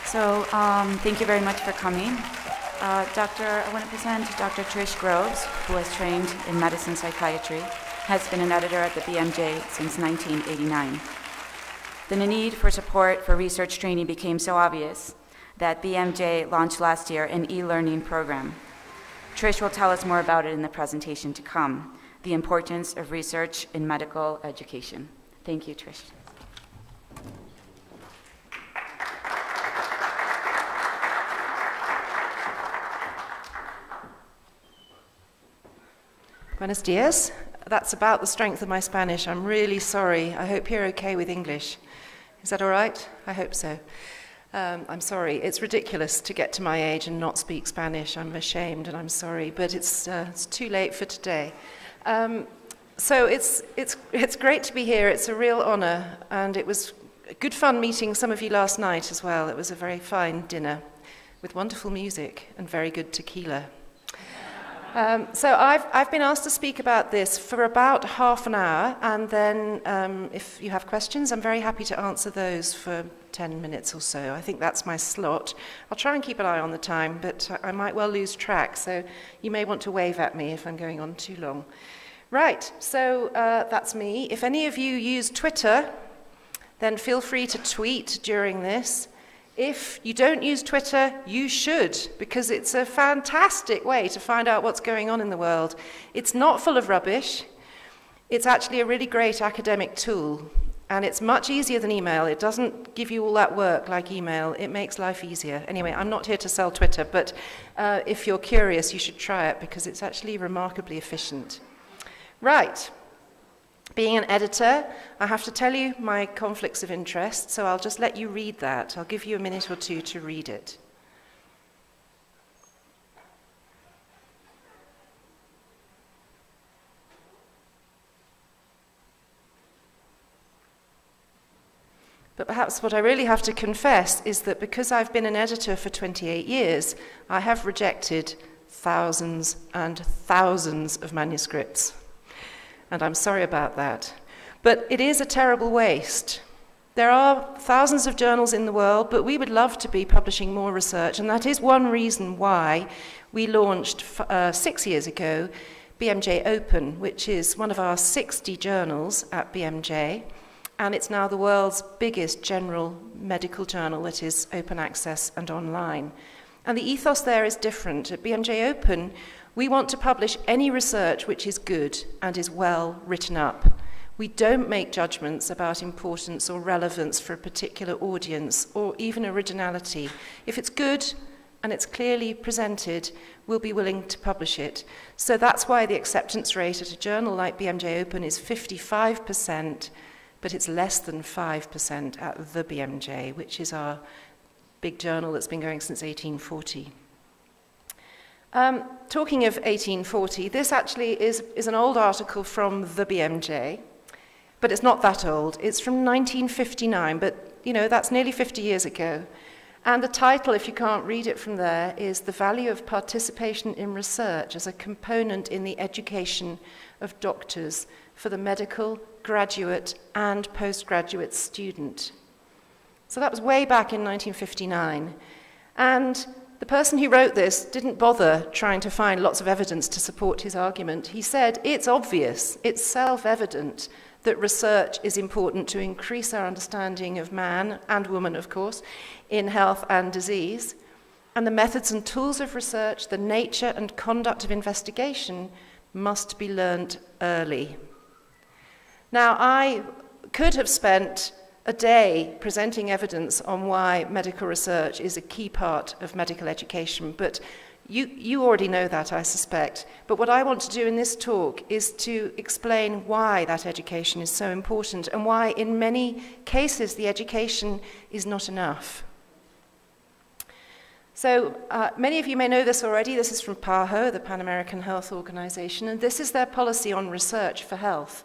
Thank you very much for coming. I want to present Dr. Trish Groves, who has trained in medicine psychiatry, has been an editor at the BMJ since 1989. The need for support for research training became so obvious that BMJ launched last year an e-learning program. Trish will tell us more about it in the presentation to come, the importance of research in medical education. Thank you, Trish. Buenos dias. That's about the strength of my Spanish. I'm really sorry. I hope you're okay with English. Is that all right? I hope so. I'm sorry. It's ridiculous to get to my age and not speak Spanish. I'm ashamed and I'm sorry, but it's too late for today. So it's great to be here. It's a real honor, and it was good fun meeting some of you last night as well. It was a very fine dinner with wonderful music and very good tequila. So I've been asked to speak about this for about half an hour, and then if you have questions, I'm very happy to answer those for 10 minutes or so. I think that's my slot. I'll try and keep an eye on the time, but I might well lose track, so you may want to wave at me if I'm going on too long. Right, so that's me. If any of you use Twitter, then feel free to tweet during this. If you don't use Twitter, you should, because it's a fantastic way to find out what's going on in the world. It's not full of rubbish. It's actually a really great academic tool, and it's much easier than email. It doesn't give you all that work like email. It makes life easier. Anyway, I'm not here to sell Twitter, but if you're curious, you should try it, because it's actually remarkably efficient. Right. Being an editor, I have to tell you my conflicts of interest, so I'll just let you read that. I'll give you a minute or two to read it. But perhaps what I really have to confess is that because I've been an editor for 28 years, I have rejected thousands and thousands of manuscripts. And I'm sorry about that. But it is a terrible waste. There are thousands of journals in the world, but we would love to be publishing more research, and that is one reason why we launched 6 years ago BMJ Open, which is one of our 60 journals at BMJ, and it's now the world's biggest general medical journal that is open access and online. And the ethos there is different. At BMJ Open, we want to publish any research which is good and is well written up. We don't make judgments about importance or relevance for a particular audience or even originality. If it's good and it's clearly presented, we'll be willing to publish it. So that's why the acceptance rate at a journal like BMJ Open is 55%, but it's less than 5% at the BMJ, which is our big journal that's been going since 1840. Talking of 1840, this actually is an old article from the BMJ, but it's not that old. It's from 1959, but you know, that's nearly 50 years ago. And the title, if you can't read it from there, is The Value of Participation in Research as a Component in the Education of Doctors for the Medical, Graduate, and Postgraduate Student. So that was way back in 1959. And the person who wrote this didn't bother trying to find lots of evidence to support his argument. He said, it's obvious, it's self-evident that research is important to increase our understanding of man and woman, of course, in health and disease. And the methods and tools of research, the nature and conduct of investigation must be learned early. Now, I could have spent a day presenting evidence on why medical research is a key part of medical education, but you already know that, I suspect. But what I want to do in this talk is to explain why that education is so important and why in many cases the education is not enough. So many of you may know this already. This is from PAHO, the Pan American Health Organization, and this is their policy on research for health.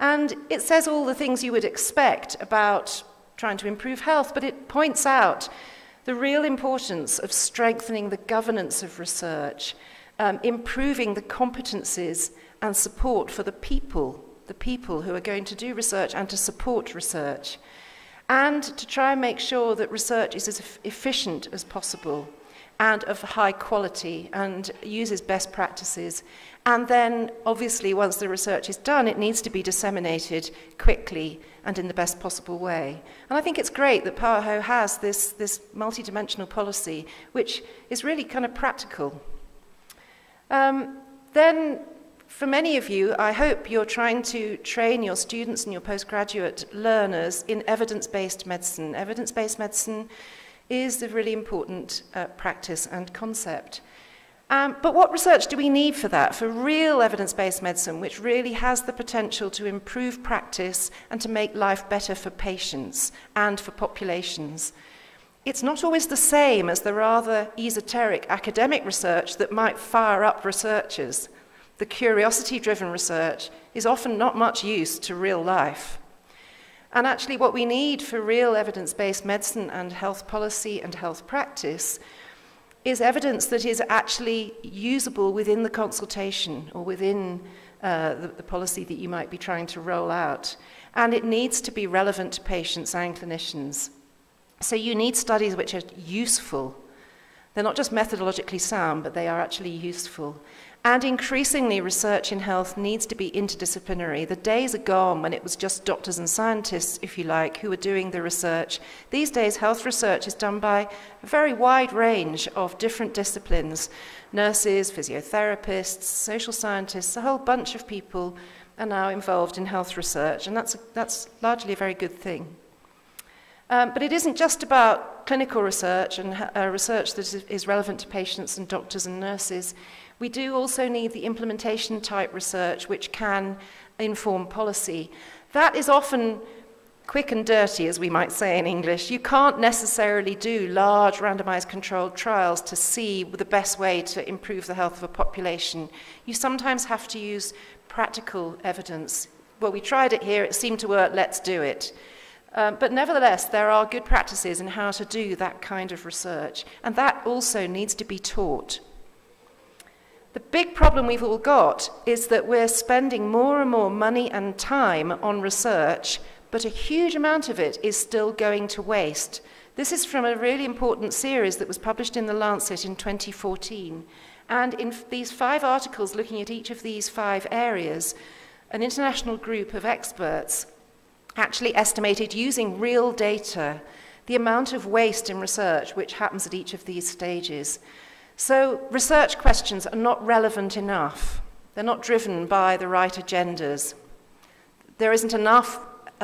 And it says all the things you would expect about trying to improve health, but it points out the real importance of strengthening the governance of research, improving the competencies and support for the people who are going to do research and to support research. and to try and make sure that research is as efficient as possible and of high quality and uses best practices. And then, obviously, once the research is done, it needs to be disseminated quickly and in the best possible way. And I think it's great that PowerHo has this multidimensional policy, which is really kind of practical. Then, for many of you, I hope you're trying to train your students and your postgraduate learners in evidence-based medicine. Evidence-based medicine is a really important practice and concept. But what research do we need for that, for real evidence-based medicine, which really has the potential to improve practice and to make life better for patients and for populations? It's not always the same as the rather esoteric academic research that might fire up researchers. The curiosity-driven research is often not much use to real life. And actually what we need for real evidence-based medicine and health policy and health practice is evidence that is actually usable within the consultation or within the policy that you might be trying to roll out. And it needs to be relevant to patients and clinicians. So you need studies which are useful. They're not just methodologically sound, but they are actually useful. And increasingly, research in health needs to be interdisciplinary. The days are gone when it was just doctors and scientists, if you like, who were doing the research. These days, health research is done by a very wide range of different disciplines. Nurses, physiotherapists, social scientists, a whole bunch of people are now involved in health research, and that's largely a very good thing. But it isn't just about clinical research and research that is relevant to patients and doctors and nurses. We do also need the implementation type research which can inform policy. That is often quick and dirty, as we might say in English. You can't necessarily do large randomized controlled trials to see the best way to improve the health of a population. You sometimes have to use practical evidence. Well, we tried it here, it seemed to work, let's do it. But nevertheless, there are good practices in how to do that kind of research, and that also needs to be taught. The big problem we've all got is that we're spending more and more money and time on research, but a huge amount of it is still going to waste. This is from a really important series that was published in The Lancet in 2014. And in these 5 articles looking at each of these 5 areas, an international group of experts actually estimated using real data the amount of waste in research which happens at each of these stages. So research questions are not relevant enough. They're not driven by the right agendas. There isn't enough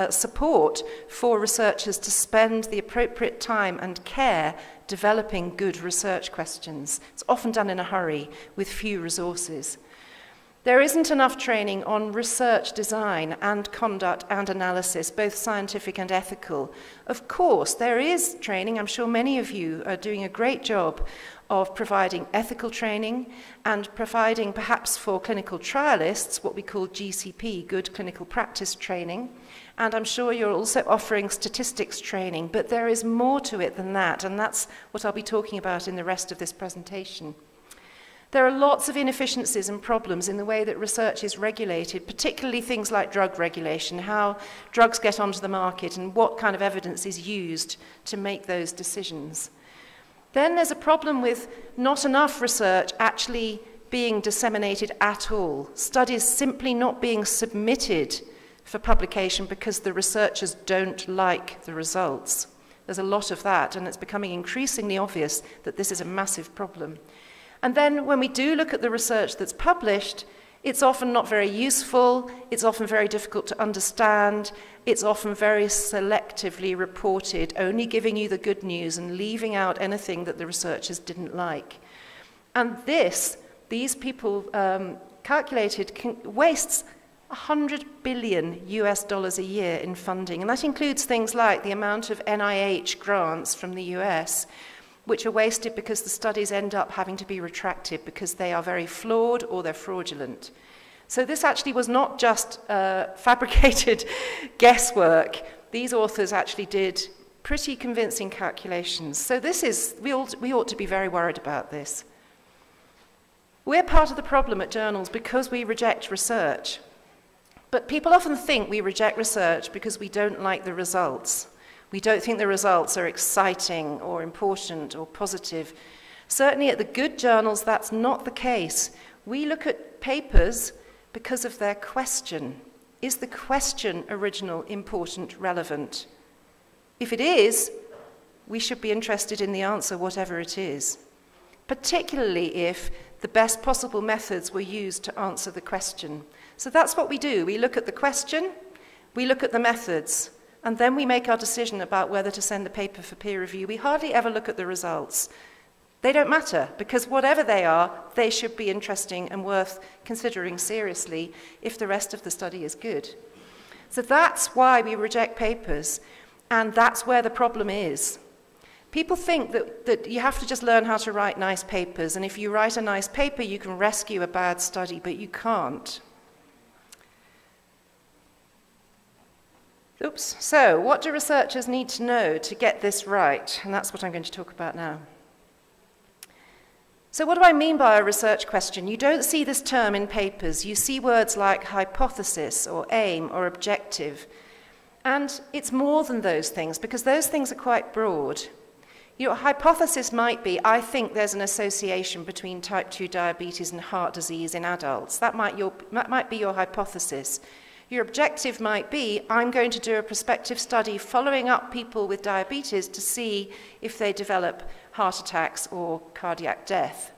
support for researchers to spend the appropriate time and care developing good research questions. It's often done in a hurry with few resources. There isn't enough training on research design and conduct and analysis, both scientific and ethical. Of course, there is training. I'm sure many of you are doing a great job of providing ethical training and providing, perhaps for clinical trialists, what we call GCP, good clinical practice training. And I'm sure you're also offering statistics training, but there is more to it than that, and that's what I'll be talking about in the rest of this presentation. There are lots of inefficiencies and problems in the way that research is regulated, particularly things like drug regulation, how drugs get onto the market and what kind of evidence is used to make those decisions. Then there's a problem with not enough research actually being disseminated at all. Studies simply not being submitted for publication because the researchers don't like the results. There's a lot of that, and it's becoming increasingly obvious that this is a massive problem. And then when we do look at the research that's published, it's often not very useful, it's often very difficult to understand, it's often very selectively reported, only giving you the good news and leaving out anything that the researchers didn't like. And these people calculated, wastes $100 billion a year in funding. And that includes things like the amount of NIH grants from the US, which are wasted because the studies end up having to be retracted because they are very flawed or they're fraudulent. So this actually was not just fabricated guesswork. These authors actually did pretty convincing calculations. So we ought to be very worried about this. We're part of the problem at journals because we reject research. But people often think we reject research because we don't like the results. We don't think the results are exciting or important or positive. Certainly at the good journals, that's not the case. We look at papers because of their question. Is the question original, important, relevant? If it is, we should be interested in the answer, whatever it is, particularly if the best possible methods were used to answer the question. So that's what we do. We look at the question, we look at the methods, and then we make our decision about whether to send the paper for peer review. We hardly ever look at the results. They don't matter, because whatever they are, they should be interesting and worth considering seriously if the rest of the study is good. So that's why we reject papers, and that's where the problem is. People think that you have to just learn how to write nice papers, and if you write a nice paper, you can rescue a bad study, but you can't. Oops. So, what do researchers need to know to get this right? And that's what I'm going to talk about now. So what do I mean by a research question? You don't see this term in papers. You see words like hypothesis or aim or objective. And it's more than those things, because those things are quite broad. Your hypothesis might be, I think there's an association between type 2 diabetes and heart disease in adults. That might be your hypothesis. Your objective might be, I'm going to do a prospective study following up people with diabetes to see if they develop heart attacks or cardiac death.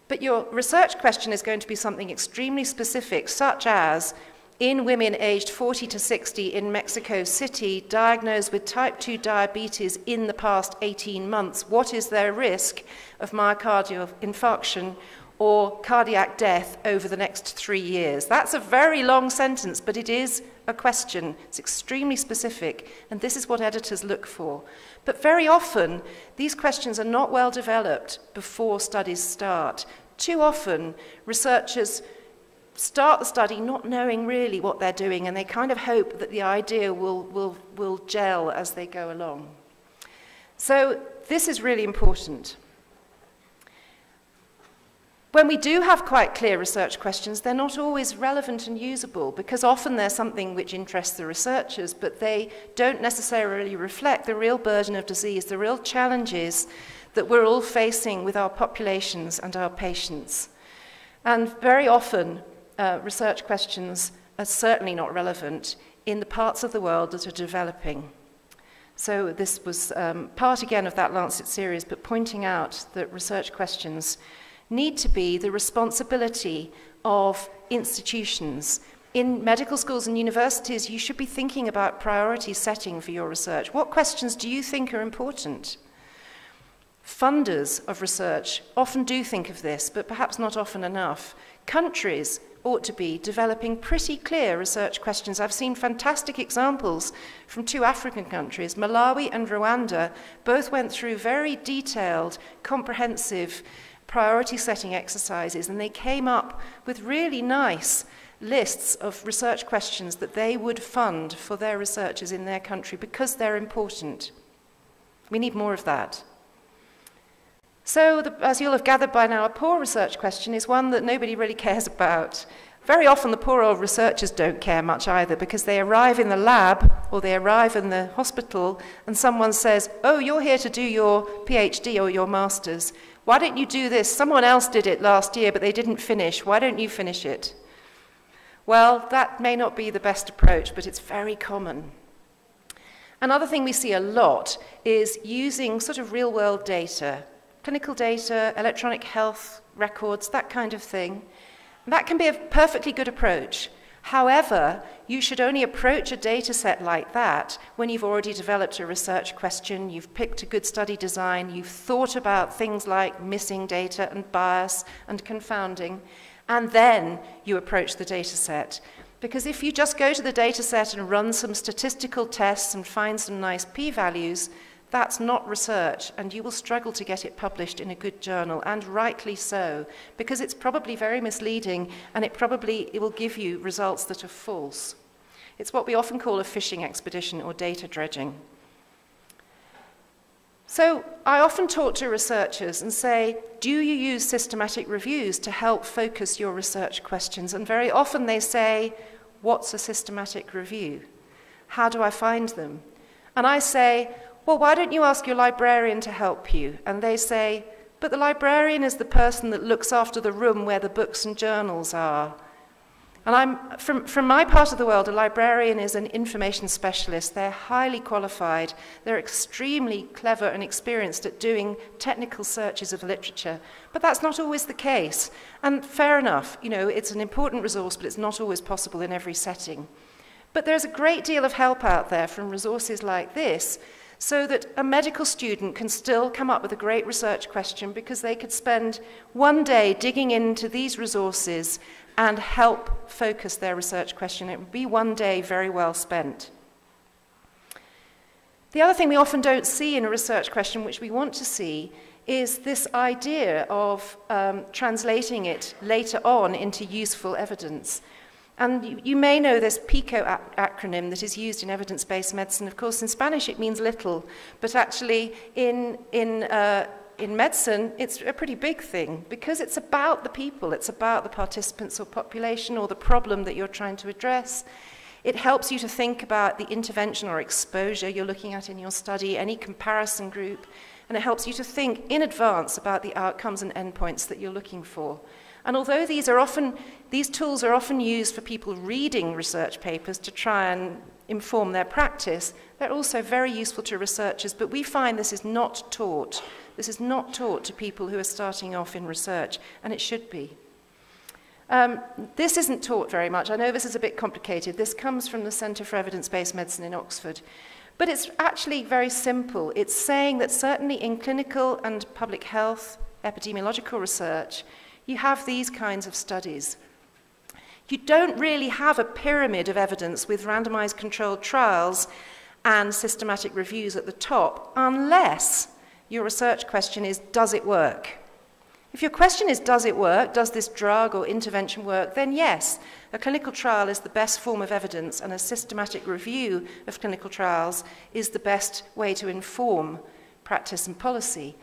But your research question is going to be something extremely specific, such as, in women aged 40 to 60 in Mexico City diagnosed with type 2 diabetes in the past 18 months, what is their risk of myocardial infarction or cardiac death over the next 3 years? That's a very long sentence, but it is a question. It's extremely specific, and this is what editors look for. But very often, these questions are not well developed before studies start. Too often, researchers start the study not knowing really what they're doing, and they kind of hope that the idea will gel as they go along. So this is really important. When we do have quite clear research questions, they're not always relevant and usable, because often they're something which interests the researchers, but they don't necessarily reflect the real burden of disease, the real challenges that we're all facing with our populations and our patients. And very often, research questions are certainly not relevant in the parts of the world that are developing. So this was part again of that Lancet series, but pointing out that research questions need to be the responsibility of institutions. In medical schools and universities, you should be thinking about priority setting for your research. What questions do you think are important? Funders of research often do think of this, but perhaps not often enough. Countries ought to be developing pretty clear research questions. I've seen fantastic examples from 2 African countries. Malawi and Rwanda both went through very detailed, comprehensive priority setting exercises, and they came up with really nice lists of research questions that they would fund for their researchers in their country because they're important. We need more of that. So, as you'll have gathered by now, a poor research question is one that nobody really cares about. Very often the poor old researchers don't care much either, because they arrive in the lab or they arrive in the hospital and someone says, oh, you're here to do your PhD or your master's. Why don't you do this? Someone else did it last year, but they didn't finish. Why don't you finish it? Well, that may not be the best approach, but it's very common. Another thing we see a lot is using sort of real-world data, clinical data, electronic health records, that kind of thing. That can be a perfectly good approach. However, you should only approach a data set like that when you've already developed a research question, you've picked a good study design, you've thought about things like missing data and bias and confounding, and then you approach the data set. Because if you just go to the data set and run some statistical tests and find some nice p-values, that's not research, and you will struggle to get it published in a good journal, and rightly so, because it's probably very misleading, and it will give you results that are false. It's what we often call a fishing expedition or data dredging. So I often talk to researchers and say, do you use systematic reviews to help focus your research questions? And very often they say, what's a systematic review? How do I find them? And I say, well, why don't you ask your librarian to help you? And they say, but the librarian is the person that looks after the room where the books and journals are. And from my part of the world, a librarian is an information specialist. They're highly qualified. They're extremely clever and experienced at doing technical searches of literature. But that's not always the case. And fair enough, you know, it's an important resource, but it's not always possible in every setting. But there's a great deal of help out there from resources like this, so that a medical student can still come up with a great research question because they could spend one day digging into these resources and help focus their research question. It would be one day very well spent. The other thing we often don't see in a research question, which we want to see, is this idea of translating it later on into useful evidence. And you may know this PICO acronym that is used in evidence-based medicine. Of course, in Spanish it means little, but actually in medicine it's a pretty big thing because it's about the people, it's about the participants or population or the problem that you're trying to address. It helps you to think about the intervention or exposure you're looking at in your study, any comparison group, and it helps you to think in advance about the outcomes and endpoints that you're looking for. And although these tools are often used for people reading research papers to try and inform their practice, they're also very useful to researchers, but we find this is not taught. This is not taught to people who are starting off in research, and it should be. This isn't taught very much. I know this is a bit complicated. This comes from the Centre for Evidence-Based Medicine in Oxford. But it's actually very simple. It's saying that certainly in clinical and public health epidemiological research, you have these kinds of studies. You don't really have a pyramid of evidence with randomized controlled trials and systematic reviews at the top unless your research question is, does it work? If your question is, does it work, does this drug or intervention work, then yes, a clinical trial is the best form of evidence and a systematic review of clinical trials is the best way to inform practice and policy.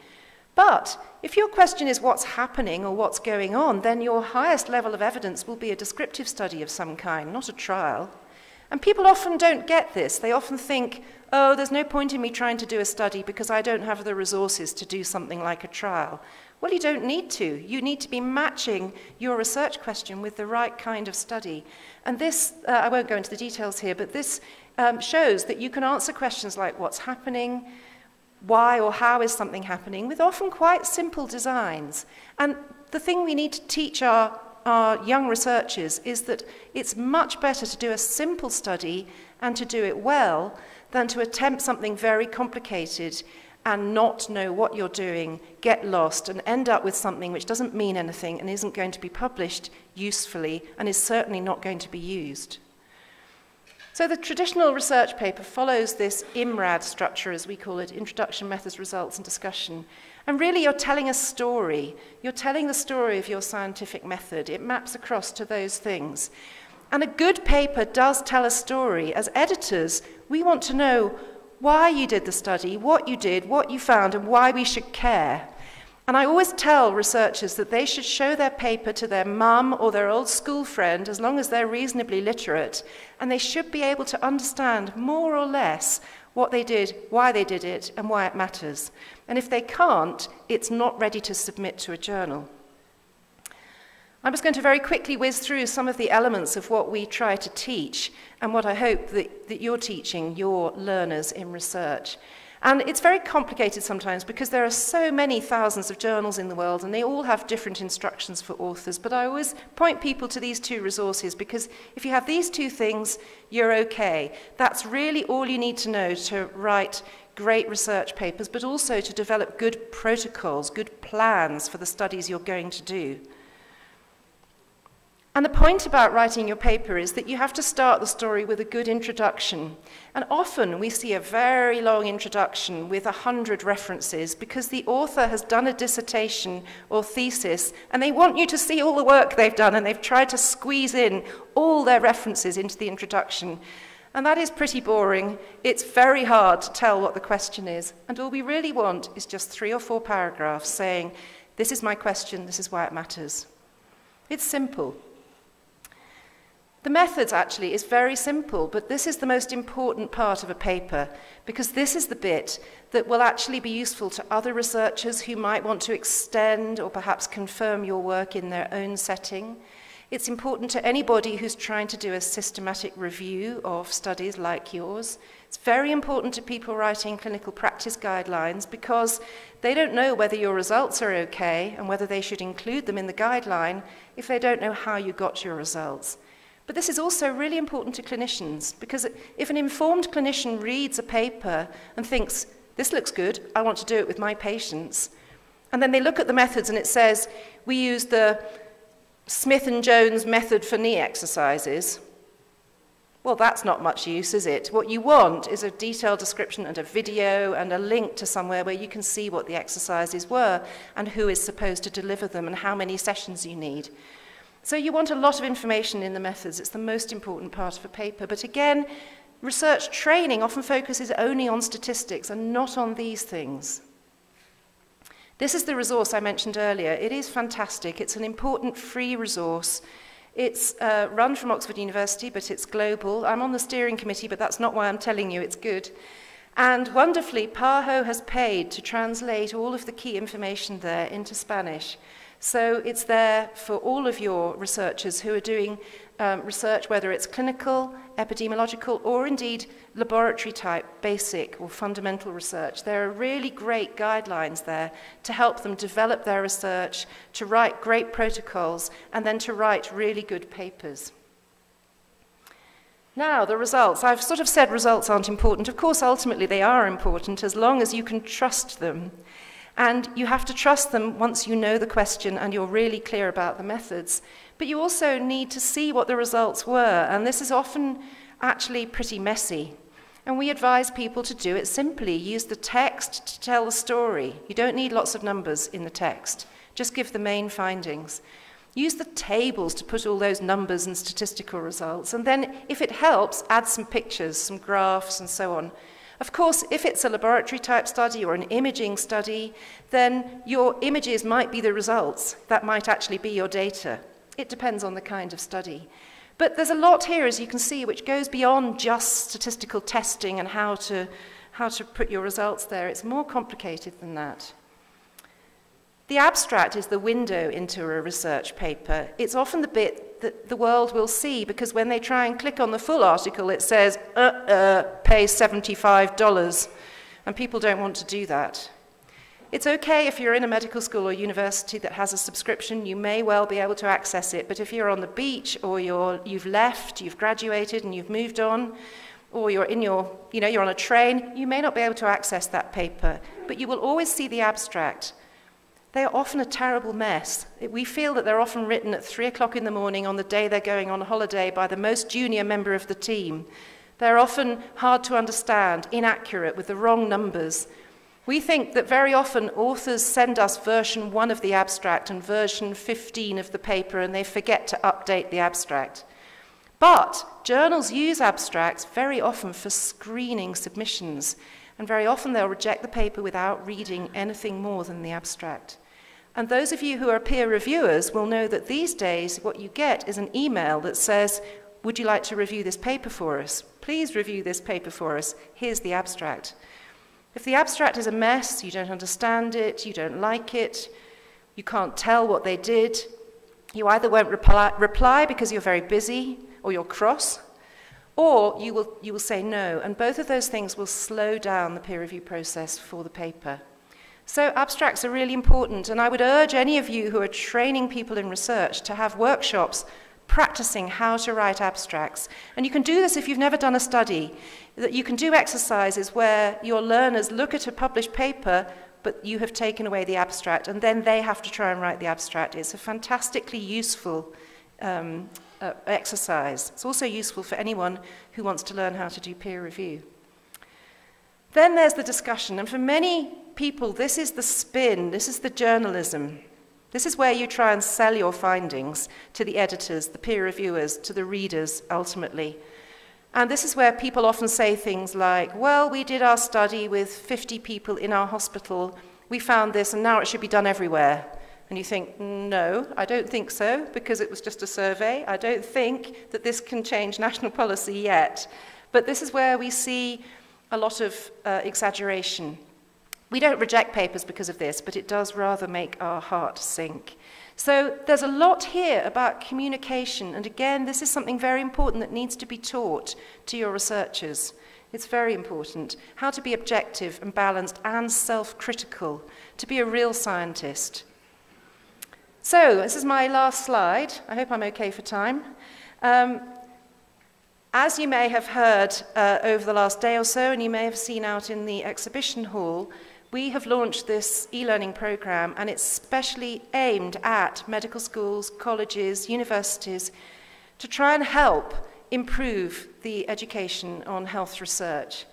But if your question is what's happening or what's going on, then your highest level of evidence will be a descriptive study of some kind, not a trial. And people often don't get this. They often think, oh, there's no point in me trying to do a study because I don't have the resources to do something like a trial. Well, you don't need to. You need to be matching your research question with the right kind of study. And this, I won't go into the details here, but this shows that you can answer questions like what's happening, why or how is something happening, with often quite simple designs. And the thing we need to teach our young researchers is that it's much better to do a simple study and to do it well than to attempt something very complicated and not know what you're doing, get lost, and end up with something which doesn't mean anything and isn't going to be published usefully and is certainly not going to be used. So the traditional research paper follows this IMRAD structure, as we call it, Introduction, Methods, Results, and Discussion. And really you're telling a story. You're telling the story of your scientific method. It maps across to those things. And a good paper does tell a story. As editors, we want to know why you did the study, what you found, and why we should care. And I always tell researchers that they should show their paper to their mum or their old school friend, as long as they're reasonably literate, and they should be able to understand more or less what they did, why they did it, and why it matters. And if they can't, it's not ready to submit to a journal. I'm just going to very quickly whiz through some of the elements of what we try to teach and what I hope that you're teaching your learners in research. And it's very complicated sometimes because there are so many thousands of journals in the world and they all have different instructions for authors. But I always point people to these two resources because if you have these two things, you're okay. That's really all you need to know to write great research papers, but also to develop good protocols, good plans for the studies you're going to do. And the point about writing your paper is that you have to start the story with a good introduction. And often we see a very long introduction with 100 references because the author has done a dissertation or thesis and they want you to see all the work they've done and they've tried to squeeze in all their references into the introduction. And that is pretty boring. It's very hard to tell what the question is. And all we really want is just 3 or 4 paragraphs saying, this is my question, this is why it matters. It's simple. The methods actually is very simple, but this is the most important part of a paper, because this is the bit that will actually be useful to other researchers who might want to extend or perhaps confirm your work in their own setting. It's important to anybody who's trying to do a systematic review of studies like yours. It's very important to people writing clinical practice guidelines because they don't know whether your results are okay and whether they should include them in the guideline if they don't know how you got your results. But this is also really important to clinicians, because if an informed clinician reads a paper and thinks, this looks good, I want to do it with my patients, and then they look at the methods and it says, we use the Smith and Jones method for knee exercises, well, that's not much use, is it? What you want is a detailed description and a video and a link to somewhere where you can see what the exercises were and who is supposed to deliver them and how many sessions you need. So you want a lot of information in the methods. It's the most important part of a paper. But again, research training often focuses only on statistics and not on these things. This is the resource I mentioned earlier. It is fantastic. It's an important free resource. It's run from Oxford University, but it's global. I'm on the steering committee, but that's not why I'm telling you it's good. And wonderfully, PAHO has paid to translate all of the key information there into Spanish. So it's there for all of your researchers who are doing research, whether it's clinical, epidemiological, or indeed laboratory type, basic or fundamental research. There are really great guidelines there to help them develop their research, to write great protocols, and then to write really good papers. Now, the results. I've sort of said results aren't important. Of course, ultimately they are important as long as you can trust them. And you have to trust them once you know the question and you're really clear about the methods. But you also need to see what the results were, and this is often actually pretty messy. And we advise people to do it simply. Use the text to tell the story. You don't need lots of numbers in the text. Just give the main findings. Use the tables to put all those numbers and statistical results. And then, if it helps, add some pictures, some graphs, and so on. Of course, if it's a laboratory type study or an imaging study, then your images might be the results. That might actually be your data. It depends on the kind of study. But there's a lot here, as you can see, which goes beyond just statistical testing and how to put your results there. It's more complicated than that. The abstract is the window into a research paper. It's often the bit that the world will see, because when they try and click on the full article, it says, pay $75, and people don't want to do that. It's okay if you're in a medical school or university that has a subscription, you may well be able to access it, but if you're on the beach or you've left, you've graduated and you've moved on, or you're on a train, you may not be able to access that paper, but you will always see the abstract. They are often a terrible mess. We feel that they're often written at 3 o'clock in the morning on the day they're going on holiday by the most junior member of the team. They're often hard to understand, inaccurate, with the wrong numbers. We think that very often authors send us version 1 of the abstract and version 15 of the paper, and they forget to update the abstract. But journals use abstracts very often for screening submissions, and very often they'll reject the paper without reading anything more than the abstract. And those of you who are peer reviewers will know that these days what you get is an email that says, would you like to review this paper for us? Please review this paper for us. Here's the abstract. If the abstract is a mess, you don't understand it, you don't like it, you can't tell what they did, you either won't reply because you're very busy or you're cross, or you will say no, and both of those things will slow down the peer review process for the paper. So abstracts are really important, and I would urge any of you who are training people in research to have workshops practicing how to write abstracts. And you can do this if you've never done a study. That you can do exercises where your learners look at a published paper, but you have taken away the abstract, and then they have to try and write the abstract. It's a fantastically useful exercise. It's also useful for anyone who wants to learn how to do peer review. Then there's the discussion, and for many people, this is the spin, this is the journalism. This is where you try and sell your findings to the editors, the peer reviewers, to the readers, ultimately. And this is where people often say things like, well, we did our study with 50 people in our hospital, we found this, and now it should be done everywhere. And you think, no, I don't think so, because it was just a survey. I don't think that this can change national policy yet. But this is where we see a lot of exaggeration. We don't reject papers because of this, but it does rather make our heart sink. So there's a lot here about communication, and again, this is something very important that needs to be taught to your researchers. It's very important. How to be objective and balanced and self-critical, to be a real scientist. So, this is my last slide. I hope I'm okay for time. As you may have heard over the last day or so, and you may have seen out in the exhibition hall, we have launched this e-learning program, and it's specially aimed at medical schools, colleges, universities, to try and help improve the education on health research.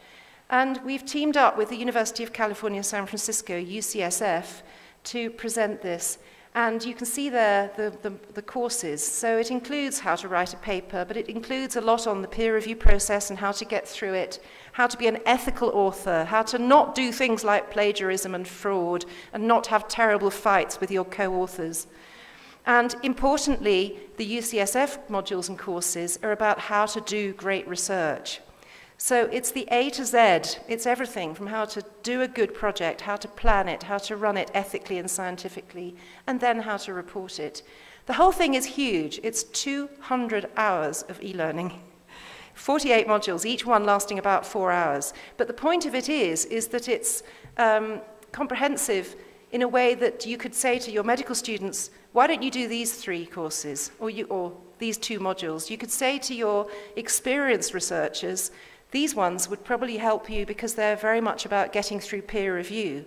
And we've teamed up with the University of California, San Francisco, UCSF, to present this. And you can see there the courses. So it includes how to write a paper, but it includes a lot on the peer review process and how to get through it, how to be an ethical author, how to not do things like plagiarism and fraud, and not have terrible fights with your co-authors. And importantly, the UCSF modules and courses are about how to do great research. So it's the A to Z. It's everything from how to do a good project, how to plan it, how to run it ethically and scientifically, and then how to report it. The whole thing is huge. It's 200 hours of e-learning, 48 modules, each one lasting about 4 hours. But the point of it is that it's comprehensive in a way that you could say to your medical students, why don't you do these 3 courses, or these 2 modules? You could say to your experienced researchers, these ones would probably help you because they're very much about getting through peer review.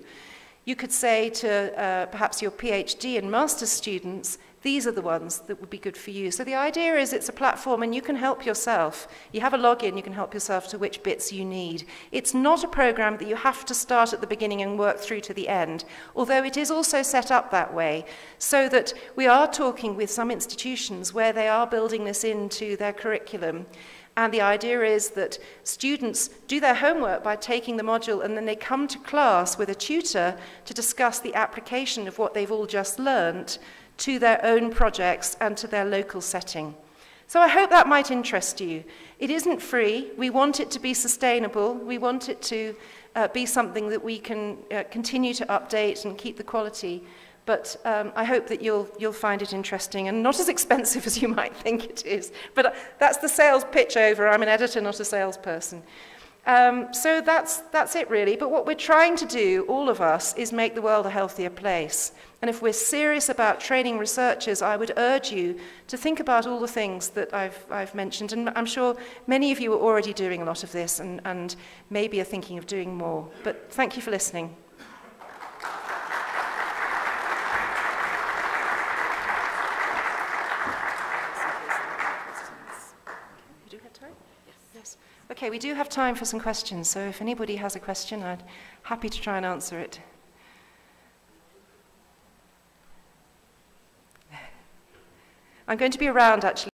You could say to perhaps your PhD and master's students, these are the ones that would be good for you. So the idea is it's a platform and you can help yourself. You have a login, you can help yourself to which bits you need. It's not a program that you have to start at the beginning and work through to the end, although it is also set up that way, so that we are talking with some institutions where they are building this into their curriculum. And the idea is that students do their homework by taking the module, and then they come to class with a tutor to discuss the application of what they've all just learnt to their own projects and to their local setting. So I hope that might interest you. It isn't free. We want it to be sustainable. We want it to be something that we can continue to update and keep the quality. But I hope that you'll find it interesting and not as expensive as you might think it is. But that's the sales pitch over. I'm an editor, not a salesperson. So that's it really. But what we're trying to do, all of us, is make the world a healthier place. And if we're serious about training researchers, I would urge you to think about all the things that I've mentioned. And I'm sure many of you are already doing a lot of this and maybe are thinking of doing more. But thank you for listening. Okay, we do have time for some questions, so if anybody has a question, I'm happy to try and answer it. I'm going to be around, actually.